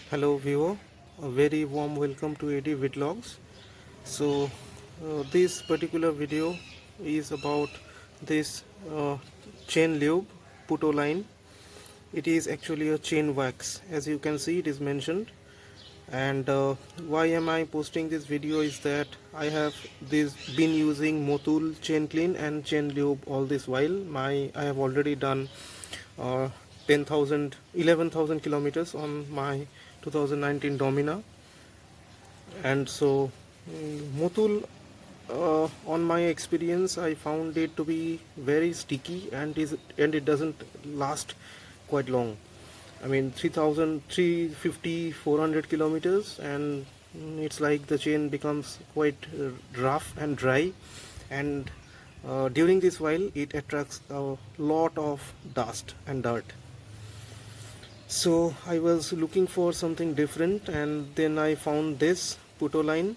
Hello viewer, a very warm welcome to AD Vlogs. So this particular video is about this chain lube Puto line. It is actually a chain wax, as you can see it is mentioned. And why am I posting this video is that I have been using Motul chain clean and chain lube all this while. I have already done uh, 11,000 kilometers on my 2019 Domina, and so Motul, on my experience, I found it to be very sticky and it doesn't last quite long. I mean 3,000, 350, 400 kilometers, and it's like the chain becomes quite rough and dry, and during this while it attracts a lot of dust and dirt. So I was looking for something different, and then I found this Puto line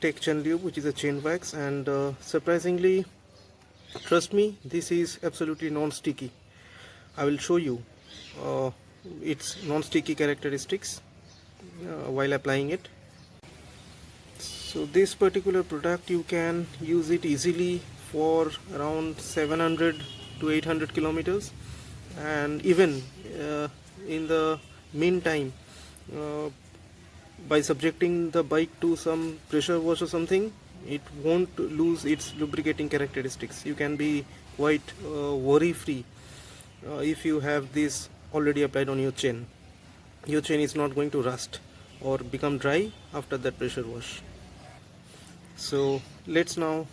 Tech Chain Lube, which is a chain wax, and surprisingly, trust me, this is absolutely non-sticky. I will show you uh, its non-sticky characteristics while applying it. So this particular product, you can use it easily for around 700 to 800 kilometers, and even in the meantime, uh, by subjecting the bike to some pressure wash or something, it won't lose its lubricating characteristics. You can be quite worry free if you have this already applied on your chain. Your chain is not going to rust or become dry after that pressure wash. So let's now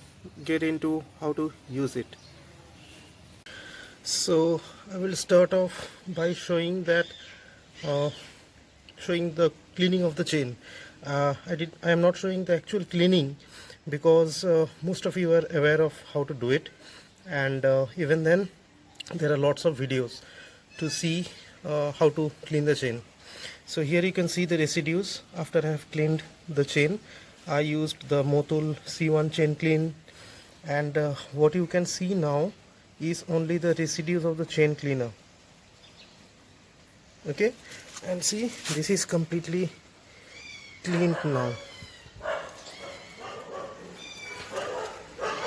get into how to use it. So I will start off by showing the cleaning of the chain. I am not showing the actual cleaning because most of you are aware of how to do it, and even then there are lots of videos to see how to clean the chain. So here you can see the residues after I have cleaned the chain. I used the Motul C1 chain clean, and what you can see now is only the residues of the chain cleaner. Okay, and see, this is completely cleaned now.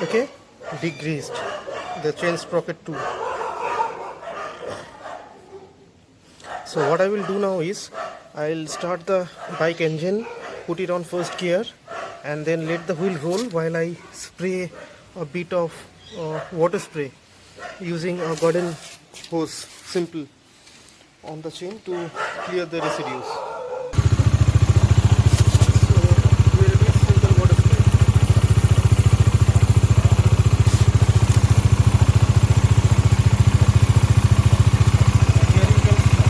Okay, degreased, the chain sprocket too. So what I will do now is I'll start the bike engine, put it on first gear, and then let the wheel roll while I spray a bit of water spray using a garden hose, simple, on the chain to clear the residues. So here it is, simple water spray. And here you can see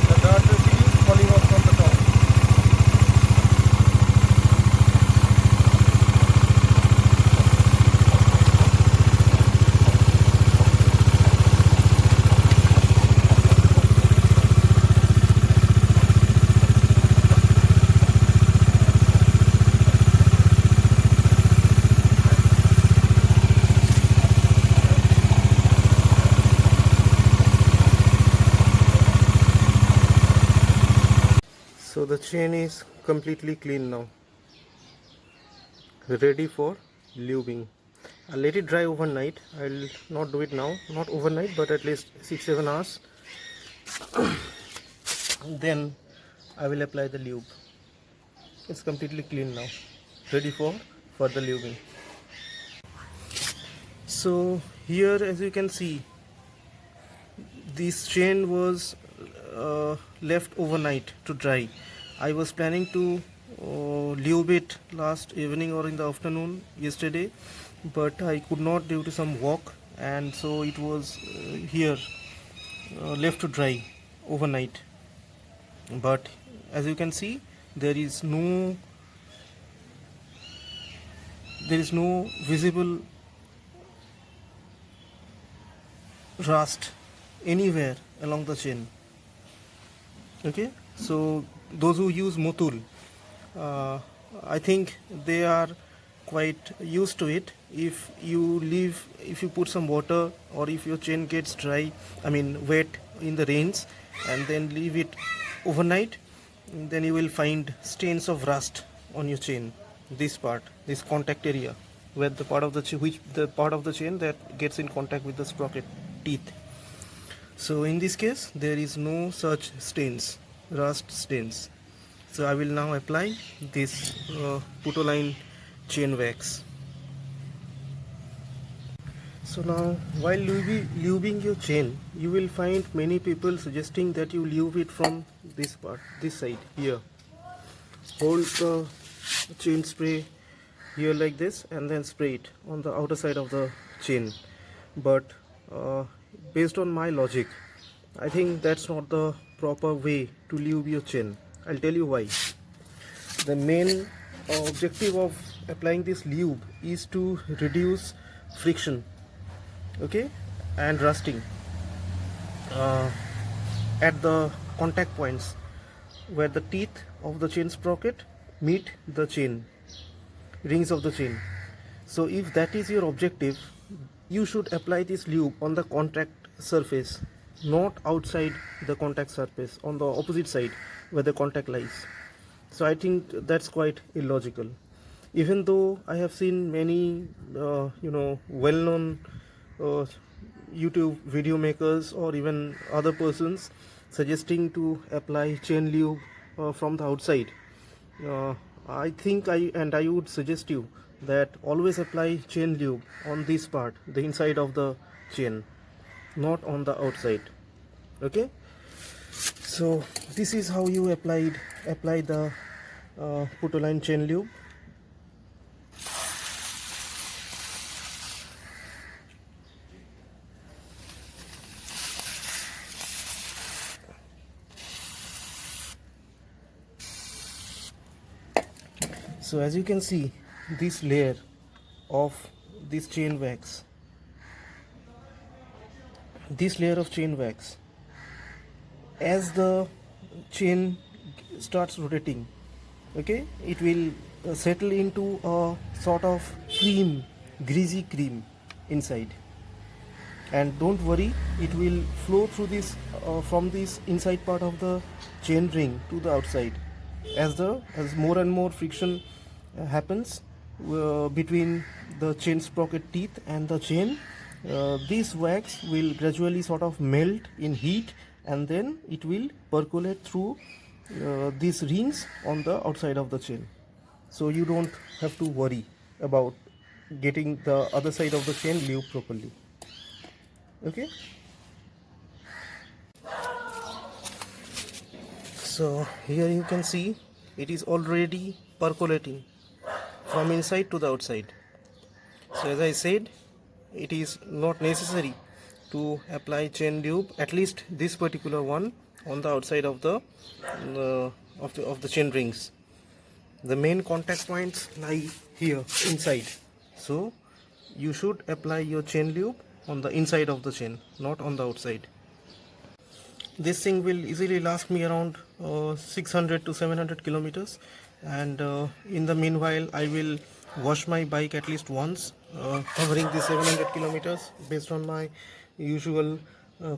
the dirt residues falling off from the top. So the chain is completely clean now, ready for lubing. I'll let it dry overnight. I'll not do it now, not overnight, but at least 6-7 hours. Then I will apply the lube. It's completely clean now, ready for further lubing. So here, as you can see, this chain was left overnight to dry. I was planning to lube it last evening or in the afternoon yesterday, but I could not due to some work, and so it was here left to dry overnight. But as you can see, there is no visible rust anywhere along the chain. Okay, so those who use Motul, I think they are quite used to it. If you put some water, or if your chain gets dry, I mean wet in the rains, and then leave it overnight, then you will find stains of rust on your chain. This part, this contact area, where the part of the chain that gets in contact with the sprocket teeth. So in this case there is no such stains, rust stains. So I will now apply this Putoline chain wax. So now while lubing your chain, you will find many people suggesting that you lube it from this part, this side here. Hold the chain spray here like this and then spray it on the outer side of the chain. But based on my logic, I think that's not the proper way to lube your chain. I'll tell you why. The main objective of applying this lube is to reduce friction, okay, and rusting at the contact points where the teeth of the chain sprocket meet the chain rings of the chain. So if that is your objective, you should apply this lube on the contact surface, not outside the contact surface, on the opposite side where the contact lies. So I think that's quite illogical. Even though I have seen many well-known YouTube video makers or even other persons suggesting to apply chain lube from the outside, I think I would suggest you that always apply chain lube on this part, the inside of the chain, not on the outside. Okay, so this is how you apply the Putoline chain lube. So as you can see, this layer of this chain wax, as the chain starts rotating, okay, it will settle into a sort of cream, greasy cream inside. And don't worry, it will flow through this from this inside part of the chain ring to the outside. As more and more friction happens between the chain sprocket teeth and the chain, this wax will gradually sort of melt in heat, and then it will percolate through these rings on the outside of the chain. So you don't have to worry about getting the other side of the chain lubed properly. Okay, so here you can see it is already percolating from inside to the outside. So as I said, it is not necessary to apply chain lube, at least this particular one, on the outside of the chain rings. The main contact points lie here inside, so you should apply your chain lube on the inside of the chain, not on the outside. This thing will easily last me around 600 to 700 kilometers, and in the meanwhile I will wash my bike at least once, covering the 700 kilometers based on my usual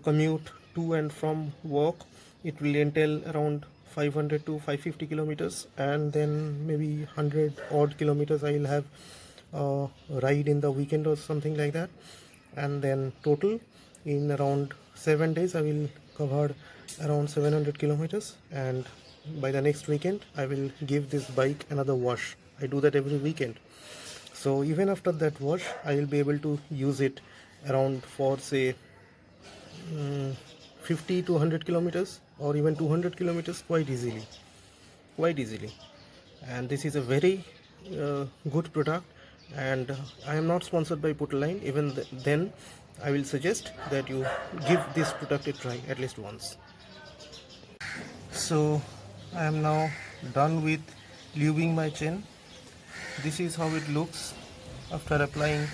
commute to and from work. It will entail around 500 to 550 kilometers, and then maybe 100 odd kilometers I will have ride in the weekend or something like that, and then total in around 7 days I will cover around 700 kilometers, and by the next weekend I will give this bike another wash. I do that every weekend. So even after that wash, I will be able to use it around for say 50 to 100 kilometers or even 200 kilometers quite easily. And this is a very good product, and I am not sponsored by Putoline. Even then I will suggest that you give this product a try at least once. So I am now done with lubing my chain. This is how it looks after applying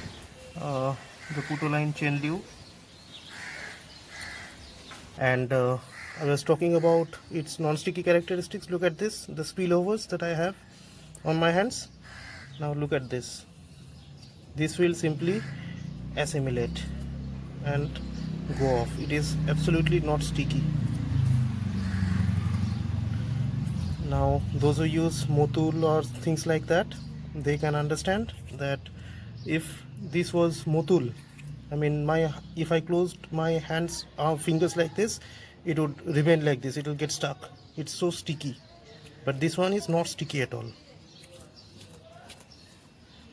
the Putoline chain lube. And I was talking about its non-sticky characteristics. Look at this, the spillovers that I have on my hands. Now look at this. This will simply assimilate and go off. It is absolutely not sticky. Now those who use Motul or things like that, they can understand that if this was Motul, I mean if I closed my hands or fingers like this, it would remain like this, it will get stuck, it's so sticky. But this one is not sticky at all.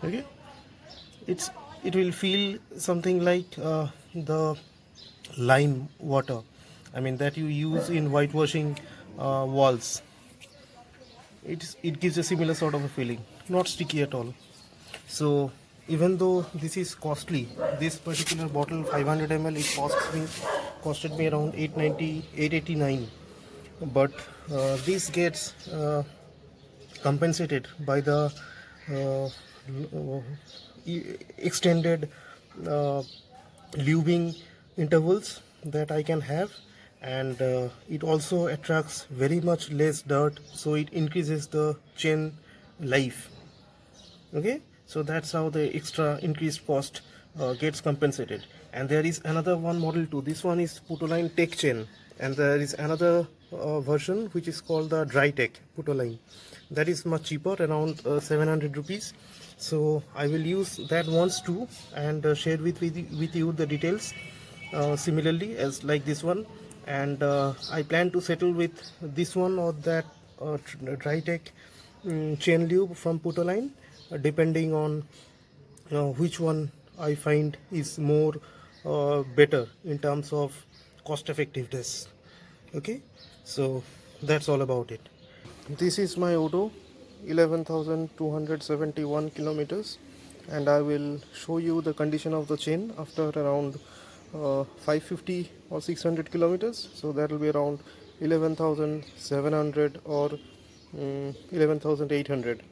Okay, it will feel something like the lime water, I mean that you use in whitewashing walls. It gives a similar sort of a feeling, not sticky at all. So even though this is costly, this particular bottle 500 ml, it costed me around 889, but this gets compensated by the extended lubing intervals that I can have, and it also attracts very much less dirt, so it increases the chain life. Okay, so that's how the extra increased cost gets compensated. And there is another one model too. This one is Putoline Tech Chain, and there is another version which is called the Dry Tech Putoline. That is much cheaper, around 700 rupees. So I will use that once too, and share with you the details similarly as like this one. And I plan to settle with this one or that Dry Tech chain lube from Putoline, depending on which one I find is more better in terms of cost effectiveness. Okay, so that's all about it. This is my Odo, 11,271 kilometers, and I will show you the condition of the chain after around 550 or 600 kilometers. So that will be around 11,700 or 11,800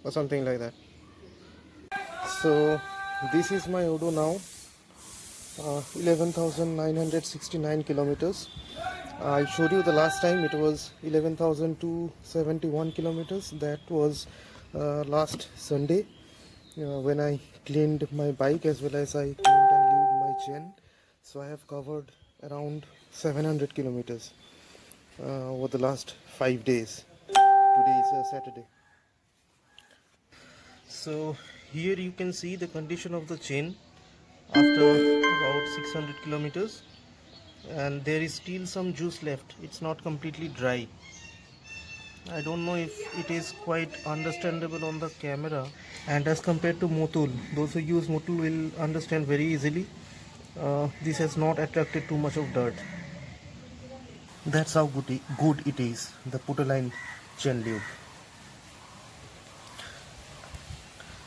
or something like that. So this is my Odo now, 11,969 kilometers. I showed you the last time it was 11,271 kilometers. That was last Sunday when I cleaned my bike as well as I cleaned and lubed my chain. So I have covered around 700 kilometers over the last 5 days. Today is Saturday. So here you can see the condition of the chain after about 600 kilometers, and there is still some juice left. It's not completely dry. I don't know if it is quite understandable on the camera, and as compared to Motul, those who use Motul will understand very easily. This has not attracted too much of dirt. That's how good it is, the Putoline chain lube.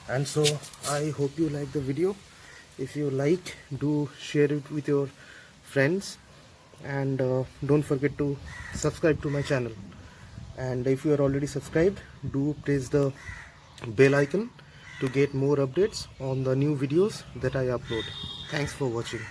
And so I hope you like the video. If you like, do share it with your friends, and don't forget to subscribe to my channel. And if you are already subscribed, do press the bell icon to get more updates on the new videos that I upload. Thanks for watching.